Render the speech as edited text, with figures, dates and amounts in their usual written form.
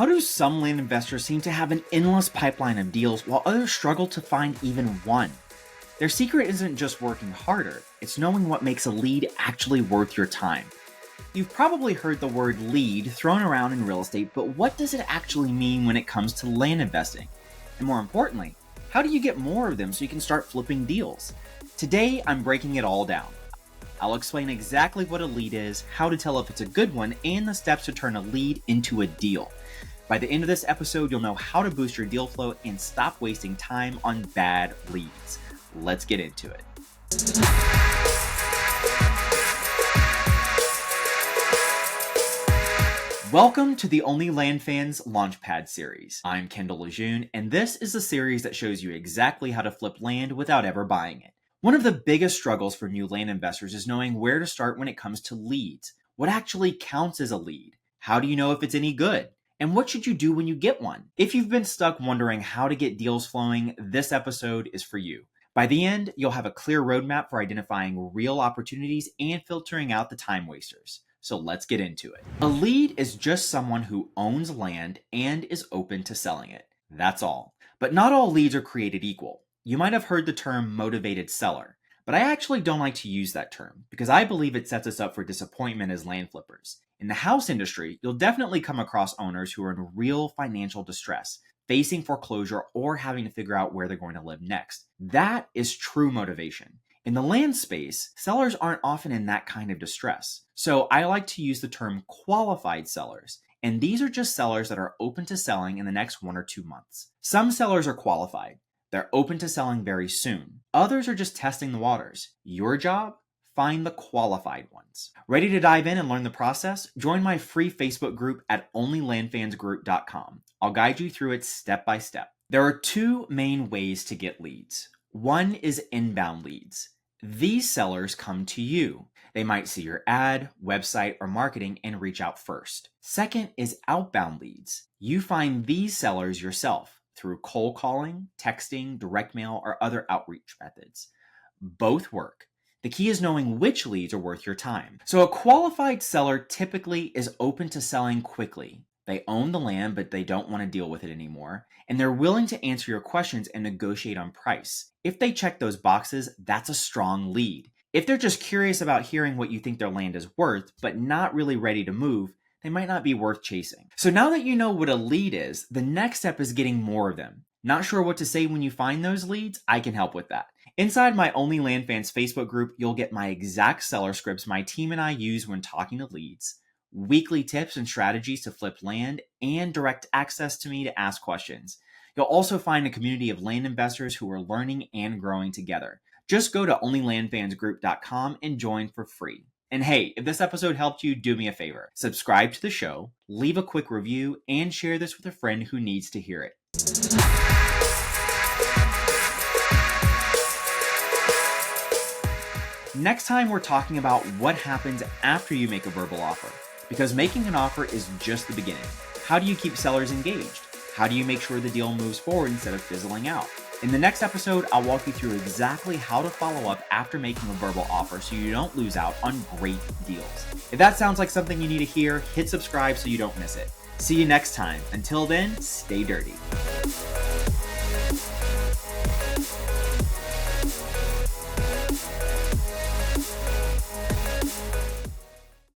How do some land investors seem to have an endless pipeline of deals while others struggle to find even one? Their secret isn't just working harder, it's knowing what makes a lead actually worth your time. You've probably heard the word lead thrown around in real estate, but what does it actually mean when it comes to land investing? And more importantly, how do you get more of them so you can start flipping deals? Today, I'm breaking it all down. I'll explain exactly what a lead is, how to tell if it's a good one, and the steps to turn a lead into a deal. By the end of this episode, you'll know how to boost your deal flow and stop wasting time on bad leads. Let's get into it. Welcome to the OnlyLandFans Launchpad Series. I'm Kendall Lejeune, and this is a series that shows you exactly how to flip land without ever buying it. One of the biggest struggles for new land investors is knowing where to start when it comes to leads. What actually counts as a lead? How do you know if it's any good? And what should you do when you get one? If you've been stuck wondering how to get deals flowing, this episode is for you. By the end, you'll have a clear roadmap for identifying real opportunities and filtering out the time wasters. So let's get into it. A lead is just someone who owns land and is open to selling it. That's all. But not all leads are created equal. You might have heard the term motivated seller, but I actually don't like to use that term because I believe it sets us up for disappointment as land flippers. In the house industry, you'll definitely come across owners who are in real financial distress, facing foreclosure or having to figure out where they're going to live next. That is true motivation. In the land space, sellers aren't often in that kind of distress. So I like to use the term qualified sellers. And these are just sellers that are open to selling in the next 1 or 2 months. Some sellers are qualified. They're open to selling very soon. Others are just testing the waters. Your job? Find the qualified ones. Ready to dive in and learn the process? Join my free Facebook group at OnlyLandFansGroup.com. I'll guide you through it step by step. There are 2 main ways to get leads. One is inbound leads. These sellers come to you. They might see your ad, website, or marketing and reach out first. Second is outbound leads. You find these sellers yourself through cold calling, texting, direct mail, or other outreach methods. Both work. The key is knowing which leads are worth your time. So a qualified seller typically is open to selling quickly. They own the land, but they don't want to deal with it anymore. And they're willing to answer your questions and negotiate on price. If they check those boxes, that's a strong lead. If they're just curious about hearing what you think their land is worth, but not really ready to move, they might not be worth chasing. So now that you know what a lead is, the next step is getting more of them. Not sure what to say when you find those leads? I can help with that. Inside my OnlyLandFans Facebook group, you'll get my exact seller scripts my team and I use when talking to leads, weekly tips and strategies to flip land, and direct access to me to ask questions. You'll also find a community of land investors who are learning and growing together. Just go to OnlyLandFansGroup.com and join for free. And hey, if this episode helped you, do me a favor. Subscribe to the show, leave a quick review, and share this with a friend who needs to hear it. Next time, we're talking about what happens after you make a verbal offer. Because making an offer is just the beginning. How do you keep sellers engaged? How do you make sure the deal moves forward instead of fizzling out? In the next episode, I'll walk you through exactly how to follow up after making a verbal offer so you don't lose out on great deals. If that sounds like something you need to hear, hit subscribe so you don't miss it. See you next time. Until then, stay dirty.